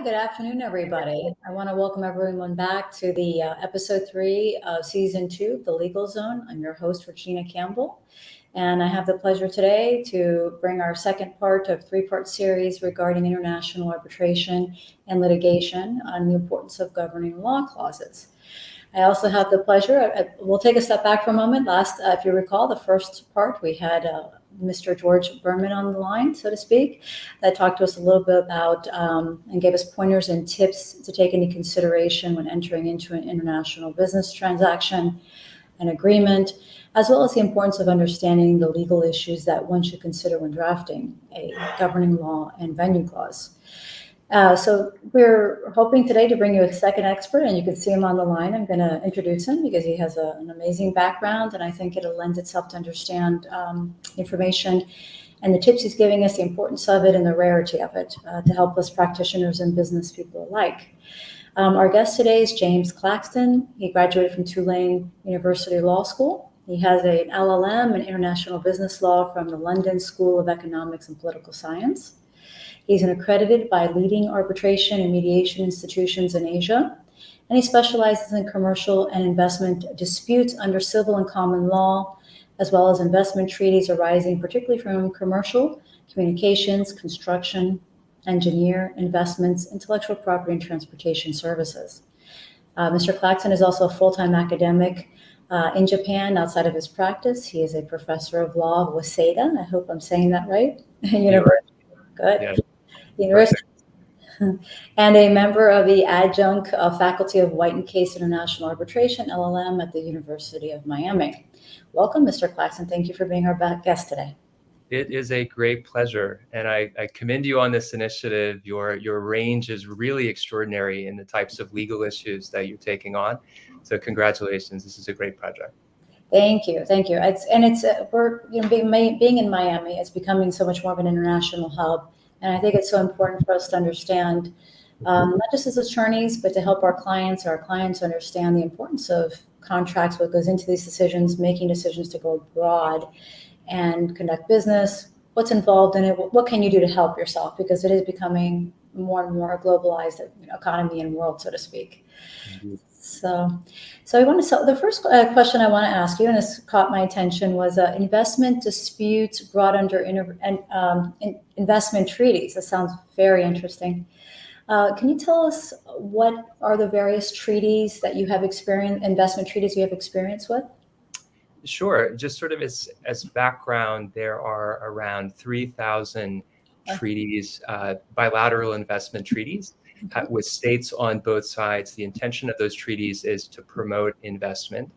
good afternoon, everybody. I want to welcome everyone back to the episode 3 of season 2 of The Legal Zone. I'm your host, Regina Campbell, and I have the pleasure today to bring our second part of 3-part series regarding international arbitration and litigation on the importance of governing law clauses. I also have the pleasure, we'll take a step back for a moment. If you recall, the first part, we had Mr. George Berman on the line, so to speak, that talked to us a little bit about and gave us pointers and tips to take into consideration when entering into an international business transaction, an agreement, as well as the importance of understanding the legal issues that one should consider when drafting a governing law and venue clause. So we're hoping today to bring you a second expert, and you can see him on the line. I'm going to introduce him because he has an amazing background, and I think it'll lend itself to understand information and the tips he's giving us, the importance of it and the rarity of it to help us practitioners and business people alike. Our guest today is James Claxton. He graduated from Tulane University Law School. He has an LLM in International Business Law from the London School of Economics and Political Science. He's accredited by leading arbitration and mediation institutions in Asia, and he specializes in commercial and investment disputes under civil and common law, as well as investment treaties arising particularly from commercial, communications, construction, engineer, investments, intellectual property, and transportation services. Mr. Claxton is also a full-time academic in Japan outside of his practice. He is a professor of law at Waseda. I hope I'm saying that right. University. Good. Yeah. University, and a member of the adjunct faculty of White and Case International Arbitration, LLM, at the University of Miami. Welcome, Mr. Claxton. Thank you for being our guest today. It is a great pleasure, and I commend you on this initiative. Your range is really extraordinary in the types of legal issues that you're taking on. So congratulations. This is a great project. Thank you. We're being in Miami, it's becoming so much more of an international hub. And I think it's so important for us to understand, not just as attorneys, but to help our clients understand the importance of contracts, what goes into these decisions, making decisions to go abroad and conduct business, what's involved in it, what can you do to help yourself, because it is becoming more and more a globalized economy and world, so to speak. Mm-hmm. So the first question I want to ask you, and this caught my attention, was investment disputes brought under investment treaties. That sounds very interesting. Can you tell us what are the various treaties that you have investment treaties you have experience with? Sure. Just sort of as background, there are around 3,000 treaties, bilateral investment treaties, with states on both sides. The intention of those treaties is to promote investment.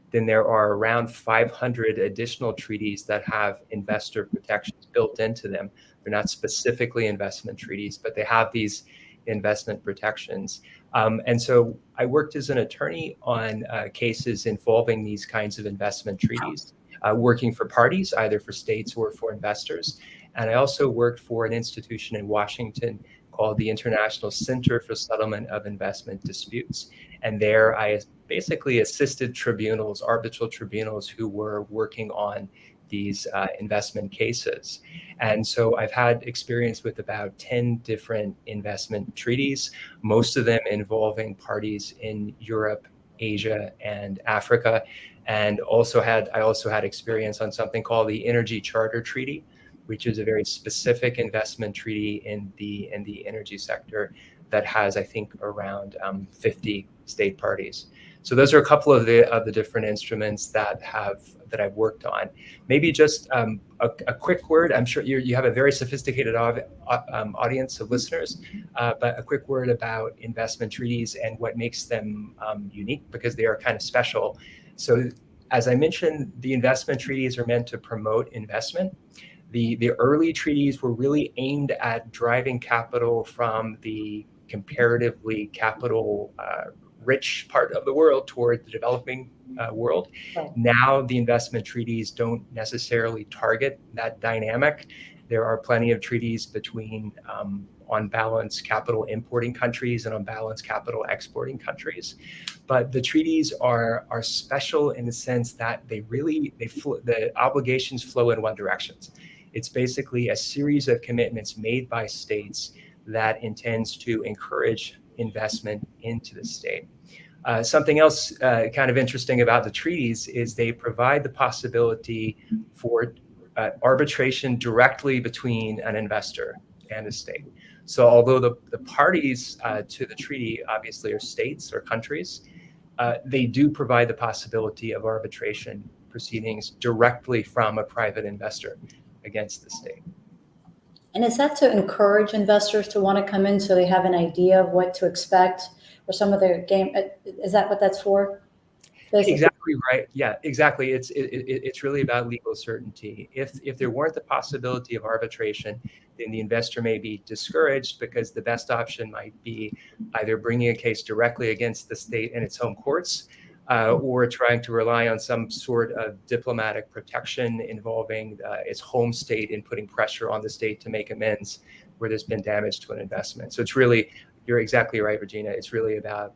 Then there are around 500 additional treaties that have investor protections built into them. They're not specifically investment treaties, but they have these investment protections. And so I worked as an attorney on cases involving these kinds of investment treaties, working for parties, either for states or for investors. And I also worked for an institution in Washington called the International Center for Settlement of Investment Disputes. And there I basically assisted tribunals, arbitral tribunals, who were working on these investment cases. And so I've had experience with about 10 different investment treaties, most of them involving parties in Europe, Asia, and Africa. And I also had experience on something called the Energy Charter Treaty, which is a very specific investment treaty in the energy sector that has, I think, around 50 state parties. So those are a couple of the different instruments that I've worked on. Maybe just a quick word. I'm sure you have a very sophisticated audience of listeners, but a quick word about investment treaties and what makes them unique, because they are kind of special. So as I mentioned, the investment treaties are meant to promote investment. The early treaties were really aimed at driving capital from the comparatively capital rich part of the world toward the developing world. Right. Now, the investment treaties don't necessarily target that dynamic. There are plenty of treaties between on balance capital importing countries and on balance capital exporting countries. But the treaties are special in the sense that the obligations flow in one direction. It's basically a series of commitments made by states that intends to encourage investment into the state. Something else kind of interesting about the treaties is they provide the possibility for arbitration directly between an investor and a state. So although the parties to the treaty obviously are states or countries, they do provide the possibility of arbitration proceedings directly from a private investor against the state. And is that to encourage investors to want to come in so they have an idea of what to expect or some of their game? Is that what that's for? Basically? Exactly right. Yeah, exactly. It's really about legal certainty. If there weren't the possibility of arbitration, then the investor may be discouraged because the best option might be either bringing a case directly against the state in its home courts, or trying to rely on some sort of diplomatic protection involving its home state in putting pressure on the state to make amends where there's been damage to an investment. So it's really, you're exactly right, Regina. It's really about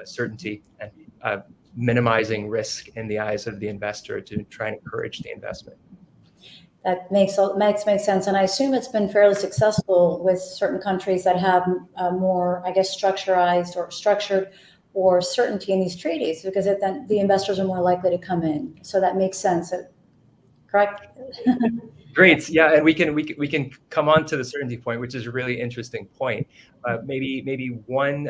certainty and minimizing risk in the eyes of the investor to try and encourage the investment. That makes sense. And I assume it's been fairly successful with certain countries that have more, I guess, structured or certainty in these treaties, because then the investors are more likely to come in. So that makes sense. Correct? Great. Yeah, and we can come on to the certainty point, which is a really interesting point. Maybe one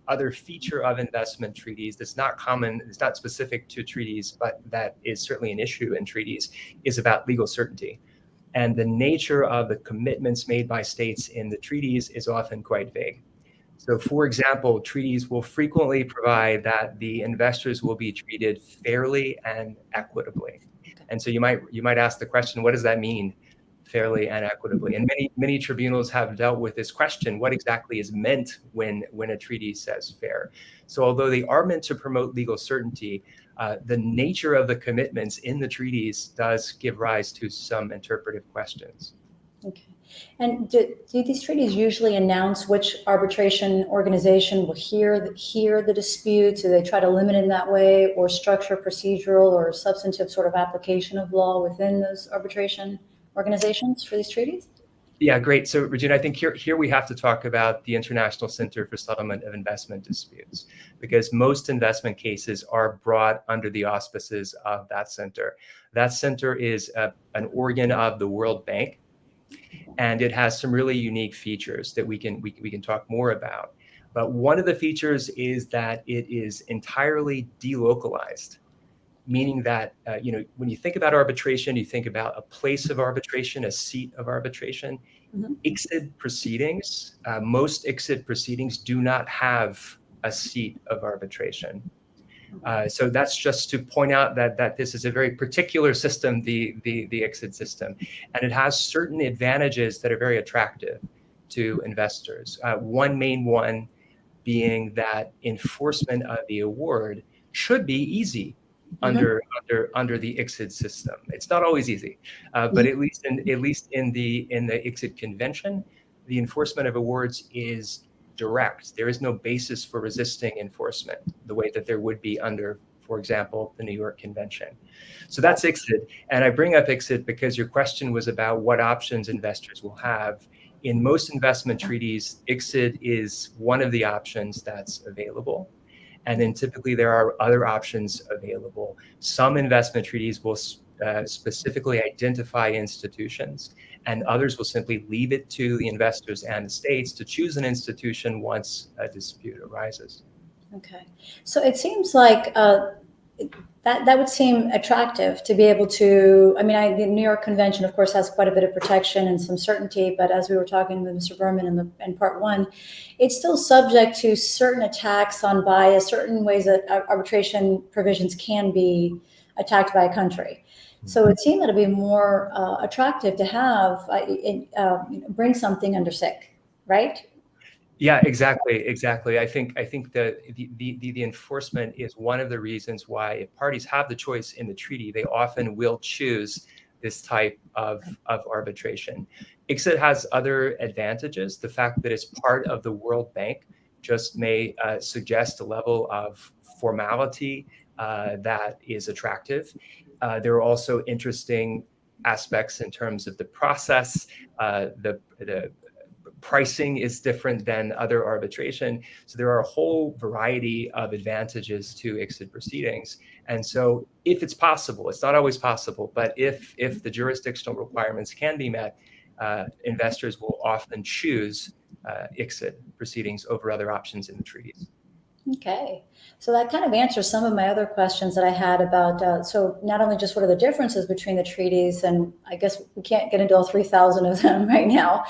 other feature of investment treaties that's not common, it's not specific to treaties, but that is certainly an issue in treaties, is about legal certainty. And the nature of the commitments made by states in the treaties is often quite vague. So, for example, treaties will frequently provide that the investors will be treated fairly and equitably. And so you might ask the question, what does that mean, fairly and equitably? And many tribunals have dealt with this question: what exactly is meant when a treaty says fair? So although they are meant to promote legal certainty, the nature of the commitments in the treaties does give rise to some interpretive questions. Okay. And do these treaties usually announce which arbitration organization will hear the disputes? Do they try to limit it in that way, or structure procedural or substantive sort of application of law within those arbitration organizations for these treaties? Yeah, great. So, Regina, I think here we have to talk about the International Center for Settlement of Investment Disputes, because most investment cases are brought under the auspices of that center. That center is an organ of the World Bank, and it has some really unique features that we can talk more about. But one of the features is that it is entirely delocalized, meaning that when you think about arbitration, you think about a place of arbitration, a seat of arbitration. Mm-hmm. ICSID proceedings, most ICSID proceedings do not have a seat of arbitration. So that's just to point out that this is a very particular system, the ICSID system, and it has certain advantages that are very attractive to investors. One main one being that enforcement of the award should be easy under the ICSID system. It's not always easy, but at least in the ICSID convention, the enforcement of awards is direct. There is no basis for resisting enforcement the way that there would be under, for example, the New York Convention. So that's ICSID. And I bring up ICSID because your question was about what options investors will have. In most investment treaties, ICSID is one of the options that's available. And then typically there are other options available. Some investment treaties will specifically identify institutions, and others will simply leave it to the investors and the states to choose an institution once a dispute arises. Okay. So it seems like that would seem attractive to be able to, the New York Convention, of course, has quite a bit of protection and some certainty, but as we were talking with Mr. Berman in part one, it's still subject to certain attacks on bias, certain ways that arbitration provisions can be attacked by a country. So it seemed that it'd be more attractive to have bring something under SIC, right? Yeah, exactly. I think the enforcement is one of the reasons why, if parties have the choice in the treaty, they often will choose this type of arbitration. ICSID has other advantages. The fact that it's part of the World Bank just may suggest a level of formality that is attractive. There are also interesting aspects in terms of the process, the pricing is different than other arbitration. So there are a whole variety of advantages to ICSID proceedings. And so if it's possible, it's not always possible, but if the jurisdictional requirements can be met, investors will often choose ICSID proceedings over other options in the treaties. Okay, so that kind of answers some of my other questions that I had about, so not only just what are the differences between the treaties, and I guess we can't get into all 3,000 of them right now,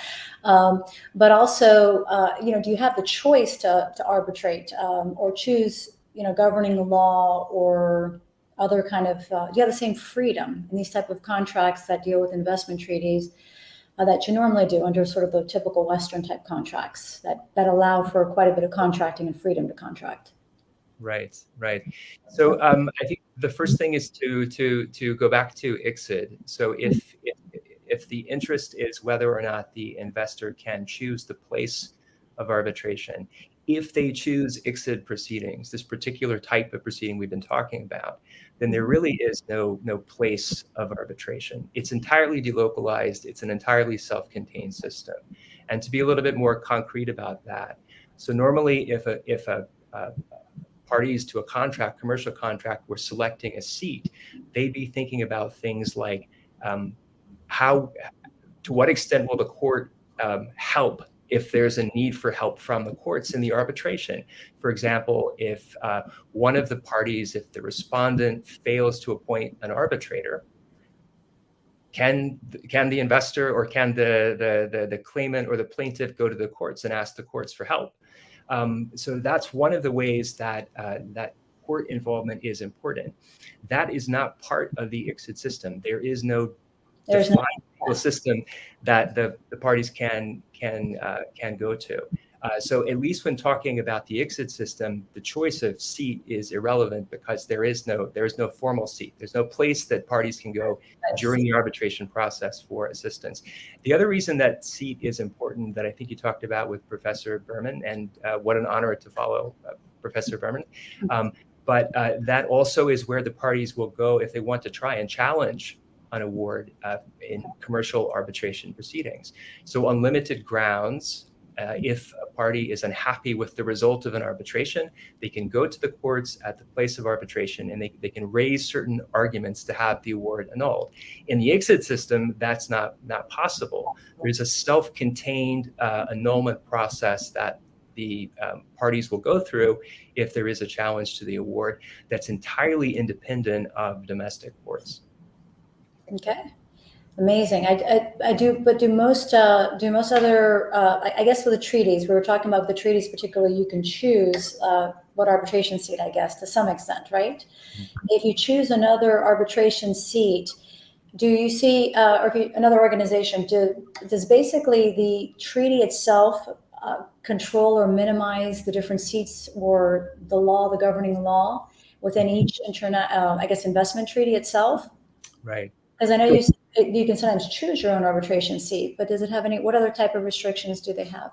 but also, do you have the choice to arbitrate or choose, governing law or other kind of, do you have the same freedom in these type of contracts that deal with investment treaties that you normally do under sort of the typical Western type contracts that allow for quite a bit of contracting and freedom to contract? Right. So I think the first thing is to go back to ICSID. So if the interest is whether or not the investor can choose the place of arbitration, if they choose ICSID proceedings, this particular type of proceeding we've been talking about, then there really is no place of arbitration. It's entirely delocalized. It's an entirely self-contained system. And to be a little bit more concrete about that, so normally if a parties to a contract, commercial contract, were selecting a seat, they'd be thinking about things like to what extent will the court help if there's a need for help from the courts in the arbitration. For example, if one of the parties, if the respondent fails to appoint an arbitrator, can the investor or can the claimant or the plaintiff go to the courts and ask the courts for help? So that's one of the ways that court involvement is important. That is not part of the ICSID system. There is no defined system that the parties can go to. So at least when talking about the ICSID system, the choice of seat is irrelevant because there is no formal seat. There's no place that parties can go during the arbitration process for assistance. The other reason that seat is important that I think you talked about with Professor Berman, and what an honor to follow Professor Berman, but that also is where the parties will go if they want to try and challenge an award in commercial arbitration proceedings. So on limited grounds, if a party is unhappy with the result of an arbitration, they can go to the courts at the place of arbitration and they can raise certain arguments to have the award annulled. In the ICSID system, that's not possible. There's a self-contained annulment process that the parties will go through if there is a challenge to the award that's entirely independent of domestic courts. Okay. Amazing. I do, but do most other, I guess with the treaties, we were talking about the treaties particularly, you can choose what arbitration seat, I guess, to some extent, right? Mm-hmm. If you choose another arbitration seat, do you see, or if you, another organization, does basically the treaty itself control or minimize the different seats or the law, the governing law within each investment treaty itself? Right. Because I know you can sometimes choose your own arbitration seat, but does it have what other type of restrictions do they have?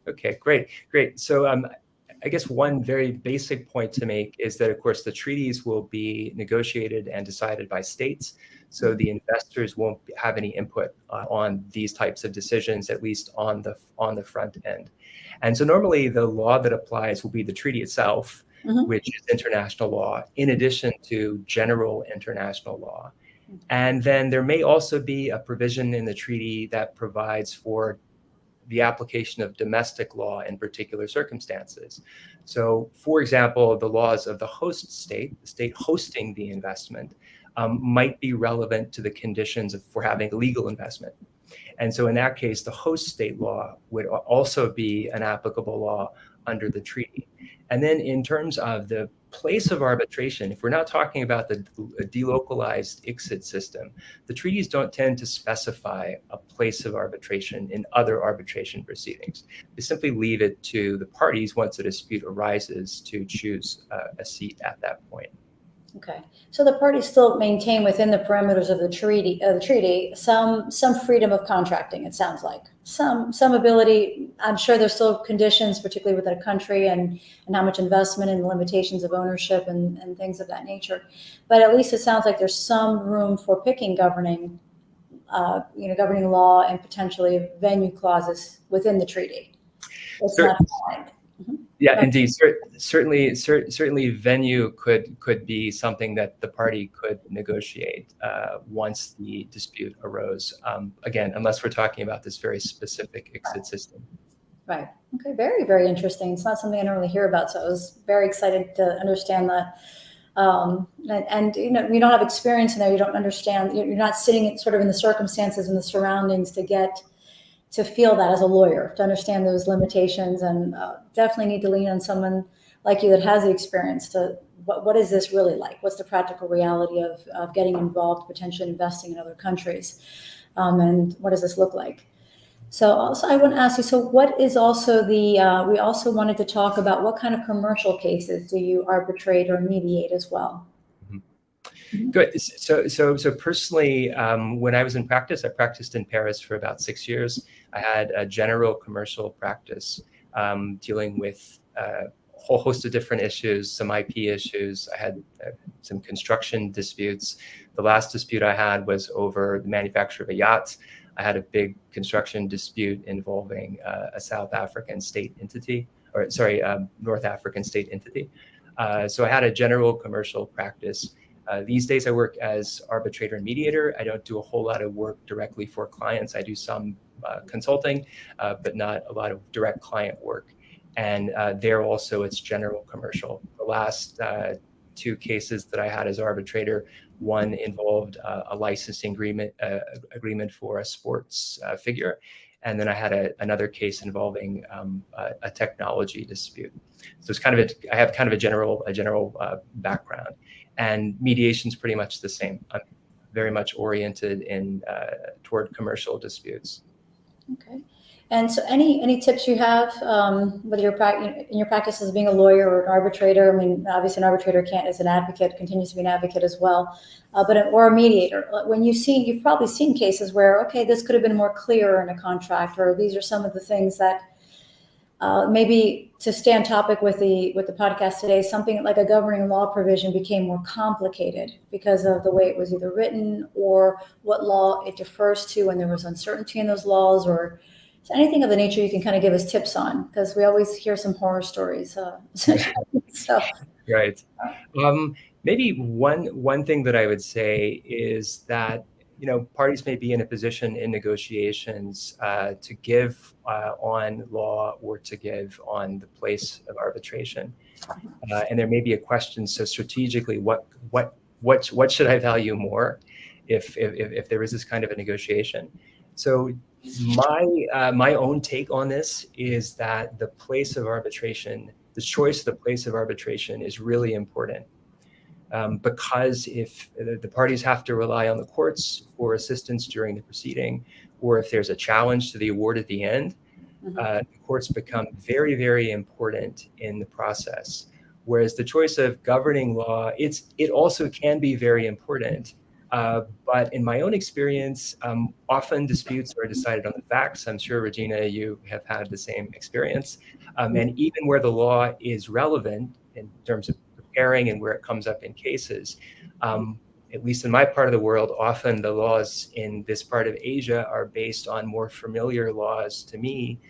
Okay, great. So I guess one very basic point to make is that, of course, the treaties will be negotiated and decided by states. So the investors won't have any input on these types of decisions, at least on the front end. And so normally the law that applies will be the treaty itself, mm-hmm. which is international law, in addition to general international law. And then there may also be a provision in the treaty that provides for the application of domestic law in particular circumstances. So, for example, the laws of the host state, the state hosting the investment, might be relevant to the conditions for having legal investment. And so in that case, the host state law would also be an applicable law under the treaty. And then in terms of the place of arbitration, if we're not talking about the delocalized ICSID system, the treaties don't tend to specify a place of arbitration in other arbitration proceedings. They simply leave it to the parties once a dispute arises to choose a seat at that point. Okay, so the parties still maintain within the parameters of the treaty some freedom of contracting. It sounds like some ability. I'm sure there's still conditions, particularly within a country, and how much investment and limitations of ownership and things of that nature. But at least it sounds like there's some room for picking governing governing law and potentially venue clauses within the treaty. It's not defined. Yeah, indeed. Certainly, venue could be something that the party could negotiate once the dispute arose. Again, unless we're talking about this very specific ICSID system. Right. Okay. Very, very interesting. It's not something I normally hear about, so I was very excited to understand that. And you don't have experience in there. You don't understand. You're not sitting sort of in the circumstances and the surroundings to feel that as a lawyer, to understand those limitations, and definitely need to lean on someone like you that has the experience to what is this really like? What's the practical reality of getting involved, potentially investing in other countries? And what does this look like? So also I want to ask you, so what is also we also wanted to talk about what kind of commercial cases do you arbitrate or mediate as well? Good. So personally, when I was in practice, I practiced in Paris for about 6 years. I had a general commercial practice dealing with a whole host of different issues, some IP issues. I had some construction disputes. The last dispute I had was over the manufacture of a yacht. I had a big construction dispute involving a South African state entity, North African state entity. So I had a general commercial practice. These days I work as arbitrator and mediator. I don't do a whole lot of work directly for clients. I do some consulting, but not a lot of direct client work. And there also it's general commercial. The last 2 cases that I had as arbitrator, one involved a licensing agreement for a sports figure. And then I had another case involving a technology dispute. So it's I have kind of a general background, and mediation is pretty much the same. I'm very much oriented toward commercial disputes. Okay. And so any tips you have with in your practice as being a lawyer or an arbitrator? I mean, obviously an arbitrator is an advocate, continues to be an advocate as well, or a mediator. When you've probably seen cases where, okay, this could have been more clear in a contract, or these are some of the things that maybe to stay on topic with the podcast today, something like a governing law provision became more complicated because of the way it was either written or what law it defers to, and there was uncertainty in those laws, or anything of the nature you can kind of give us tips on, because we always hear some horror stories. So. Right. Maybe one thing that I would say is that parties may be in a position in negotiations to give on law or to give on the place of arbitration, and there may be a question. So strategically, what should I value more if there is this kind of a negotiation? So my own take on this is that the place of arbitration, the choice of the place of arbitration, is really important. Because if the parties have to rely on the courts for assistance during the proceeding, or if there's a challenge to the award at the end, the courts become very, very important in the process. Whereas the choice of governing law, it also can be very important. But in my own experience, often disputes are decided on the facts. I'm sure, Regina, you have had the same experience. And even where the law is relevant in terms of preparing and where it comes up in cases, at least in my part of the world, often the laws in this part of Asia are based on more familiar laws to me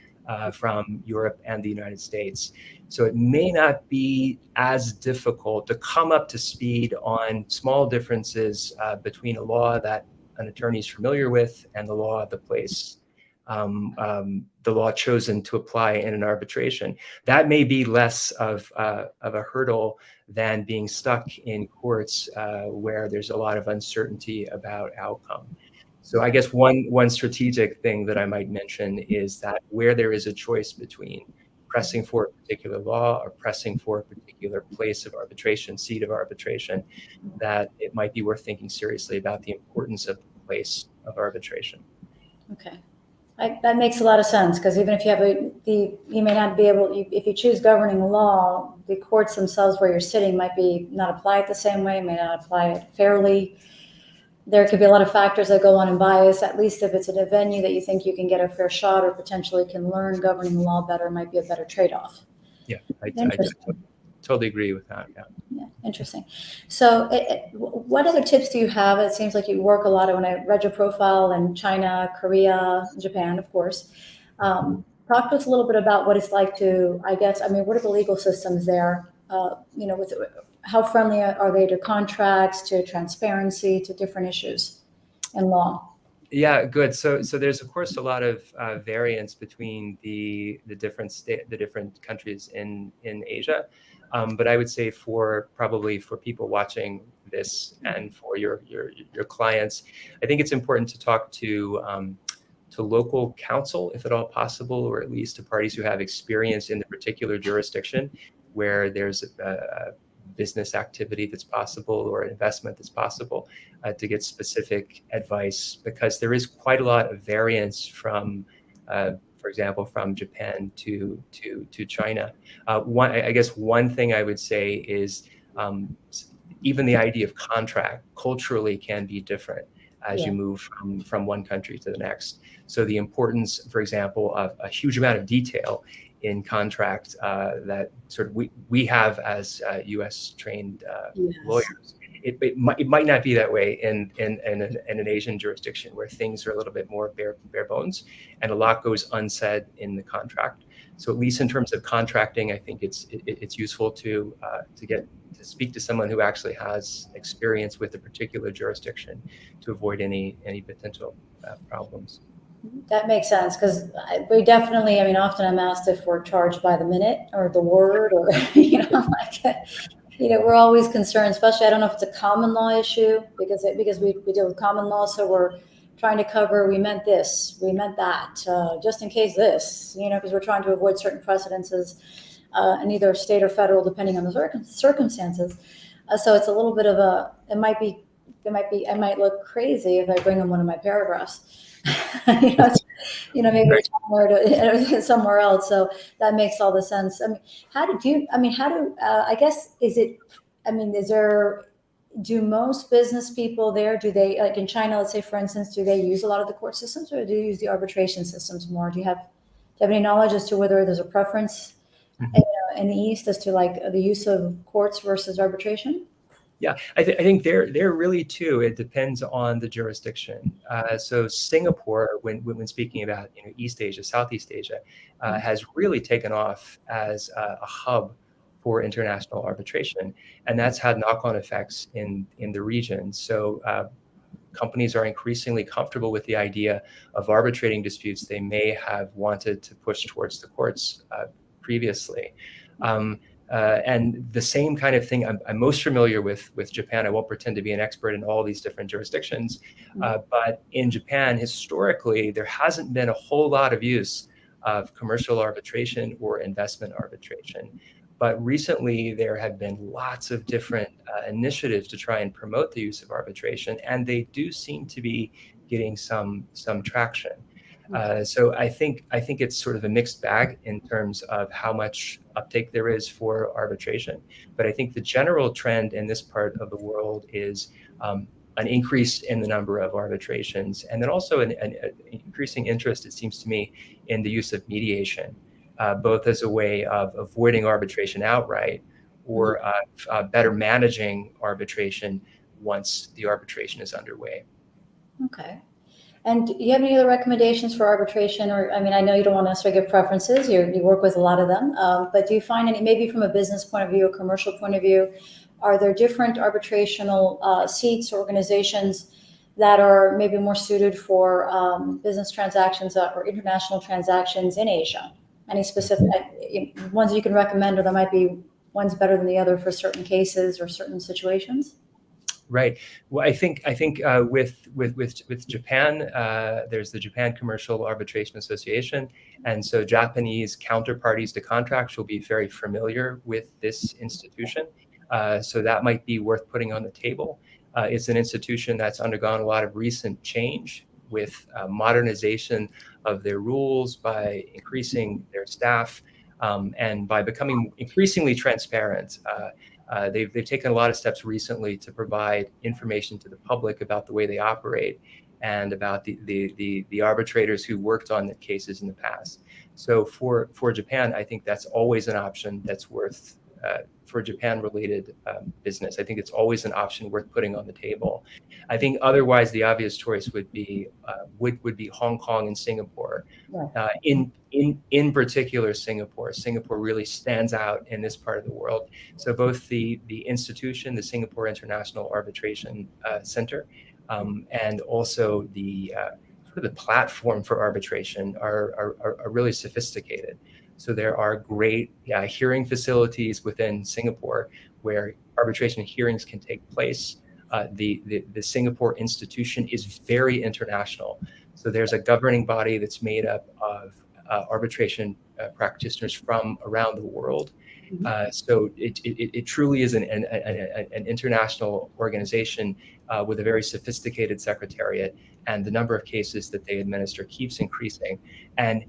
from Europe and the United States. So it may not be as difficult to come up to speed on small differences between a law that an attorney is familiar with and the law of the place, the law chosen to apply in an arbitration. That may be less of a hurdle than being stuck in courts where there's a lot of uncertainty about outcome. So I guess one strategic thing that I might mention is that where there is a choice between pressing for a particular law or pressing for a particular place of arbitration, seat of arbitration, that it might be worth thinking seriously about the importance of the place of arbitration. Okay. That makes a lot of sense, because even if you have you may not be able, if you choose governing law, the courts themselves where you're sitting might not apply it the same way, may not apply it fairly. There could be a lot of factors that go on in bias. At least if it's at a venue that you think you can get a fair shot or potentially can learn governing law better, might be a better trade-off. Yeah, I totally agree with that. Yeah. Yeah, interesting. So what other tips do you have? It seems like you work a lot when I read your profile in China, Korea, Japan, of course. Talk to us a little bit about what it's like to, I guess, I mean, what are the legal systems there? With how friendly are they to contracts, to transparency, to different issues in law? Yeah, good. So there's of course a lot of variance between the different countries in Asia, but I would say probably for people watching this and for your clients, I think it's important to talk to local counsel if at all possible, or at least to parties who have experience in the particular jurisdiction where there's a business activity that's possible or an investment that's possible, to get specific advice, because there is quite a lot of variance from, for example, from Japan to China. I guess one thing I would say is even the idea of contract culturally can be different as you move from one country to the next. So the importance, for example, of a huge amount of detail in contract that sort of we have as U.S. trained lawyers. It might not be that way in an Asian jurisdiction where things are a little bit more bare bones and a lot goes unsaid in the contract. So at least in terms of contracting, I think it's useful to speak to someone who actually has experience with a particular jurisdiction to avoid any potential problems. That makes sense, because we definitely, I mean, often I'm asked if we're charged by the minute or the word, or, we're always concerned, especially, I don't know if it's a common law issue, because we deal with common law. So we're trying to cover, we meant this, we meant that, just in case this, because we're trying to avoid certain precedences in either state or federal, depending on the circumstances. So it's a little bit of I might look crazy if I bring in one of my paragraphs. Maybe somewhere else. So that makes all the sense. Do most business people there, do they, like in China, let's say, for instance, do they use a lot of the court systems, or do you use the arbitration systems more? Do you have any knowledge as to whether there's a preference in the East as to like the use of courts versus arbitration? Yeah, I think they're really too. It depends on the jurisdiction. So Singapore, when speaking about East Asia, Southeast Asia, has really taken off as a hub for international arbitration, and that's had knock-on effects in the region. So companies are increasingly comfortable with the idea of arbitrating disputes they may have wanted to push towards the courts previously. And the same kind of thing I'm most familiar with Japan. I won't pretend to be an expert in all these different jurisdictions, but in Japan, historically, there hasn't been a whole lot of use of commercial arbitration or investment arbitration. But recently, there have been lots of different initiatives to try and promote the use of arbitration, and they do seem to be getting some traction. So I think it's sort of a mixed bag in terms of how much uptake there is for arbitration. But I think the general trend in this part of the world is an increase in the number of arbitrations, and then also an increasing interest, it seems to me, in the use of mediation, both as a way of avoiding arbitration outright or better managing arbitration once the arbitration is underway. Okay. And do you have any other recommendations for arbitration? Or, I mean, I know you don't want to necessarily give preferences. You work with a lot of them. But do you find any, maybe from a business point of view, a commercial point of view, are there different arbitrational seats or organizations that are maybe more suited for business transactions or international transactions in Asia? Any specific ones you can recommend, or there might be one's better than the other for certain cases or certain situations? Right. Well, I think with Japan, there's the Japan Commercial Arbitration Association, and so Japanese counterparties to contracts will be very familiar with this institution. So that might be worth putting on the table. It's an institution that's undergone a lot of recent change with modernization of their rules by increasing their staff and by becoming increasingly transparent. They've taken a lot of steps recently to provide information to the public about the way they operate and about the arbitrators who worked on the cases in the past. So for Japan, I think that's always an option that's worth for Japan-related business. I think it's always an option worth putting on the table. I think otherwise the obvious choice would be Hong Kong and Singapore. In particular, Singapore. Singapore really stands out in this part of the world. So both the institution, the Singapore International Arbitration Center, and also the platform for arbitration are really sophisticated. So there are great hearing facilities within Singapore where arbitration hearings can take place. The Singapore institution is very international. So there's a governing body that's made up of arbitration practitioners from around the world. So it truly is an international organization with a very sophisticated secretariat, and the number of cases that they administer keeps increasing. And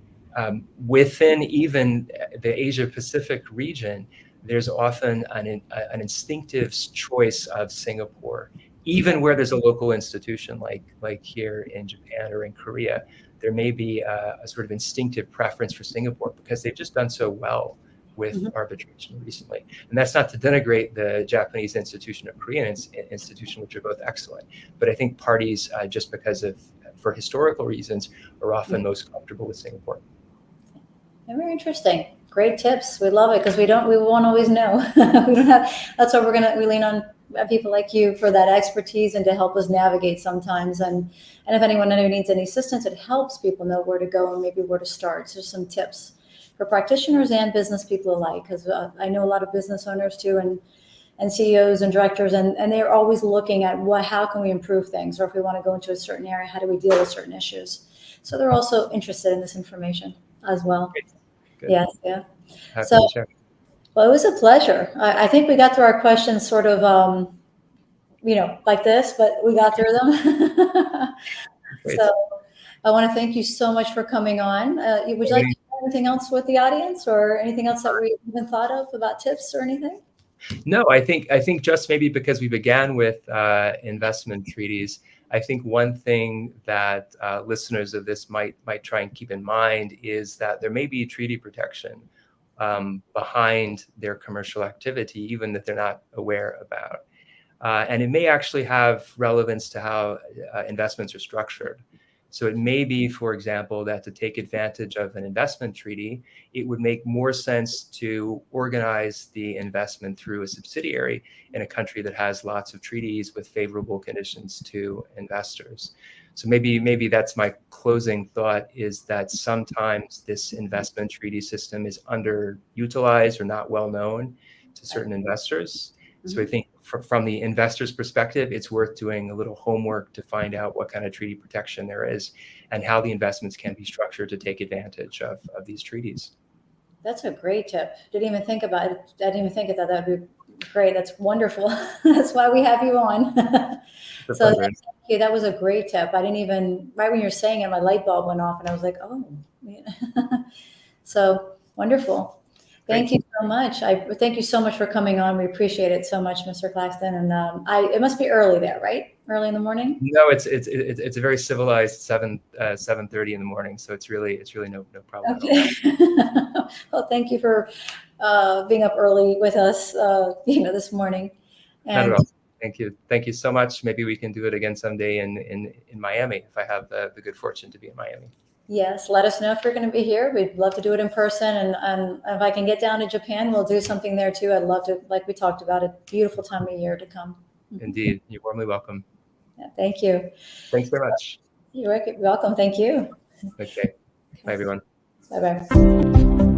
within even the Asia Pacific region, there's often an instinctive choice of Singapore. Even where there's a local institution like here in Japan or in Korea, there may be a sort of instinctive preference for Singapore because they've just done so well with arbitration recently. And that's not to denigrate the Japanese institution or Korean institution, which are both excellent. But I think parties, just because for historical reasons, are often most comfortable with Singapore. Very interesting. Great tips. We love it because we won't always know. We don't have. That's why we lean on people like you for that expertise and to help us navigate sometimes. And if anyone needs any assistance, it helps people know where to go and maybe where to start. So some tips for practitioners and business people alike, because I know a lot of business owners too, and CEOs and directors, and they're always looking at how can we improve things, or if we want to go into a certain area, how do we deal with certain issues? So they're also interested in this information as well. Good. Yes, yeah. Happy So, to share. well, it was a pleasure. I think we got through our questions sort of, like this, but we got through them. So I want to thank you so much for coming on. Would you like to share anything else with the audience, or anything else that we even thought of about tips or anything? No, I think just maybe because we began with investment treaties, I think one thing that listeners of this might try and keep in mind is that there may be treaty protection behind their commercial activity, even that they're not aware about. And it may actually have relevance to how investments are structured. So it may be, for example, that to take advantage of an investment treaty, it would make more sense to organize the investment through a subsidiary in a country that has lots of treaties with favorable conditions to investors. So maybe that's my closing thought, is that sometimes this investment treaty system is underutilized or not well known to certain investors. So I think from the investor's perspective, it's worth doing a little homework to find out what kind of treaty protection there is and how the investments can be structured to take advantage of these treaties. That's a great tip. Didn't even think about it. I didn't even think of that. That'd be great. That's wonderful. That's why we have you on. So thank you. That was a great tip. I didn't even, right when you're saying it, my light bulb went off and I was like, oh. So wonderful. Thank you so much. Thank you so much for coming on. We appreciate it so much, Mr. Claxton. And it must be early there, right? Early in the morning? No, it's a very civilized 7:30 in the morning. So it's really no problem. Okay. Well, thank you for being up early with us, this morning. Not at all. Thank you so much. Maybe we can do it again someday in Miami if I have the good fortune to be in Miami. Yes, let us know if you're going to be here. We'd love to do it in person. And if I can get down to Japan, we'll do something there too. I'd love to, like we talked about, a beautiful time of year to come. Indeed. You're warmly welcome. Yeah, thank you. Thanks very much. You're welcome. Thank you. Okay. Bye, everyone. Bye-bye.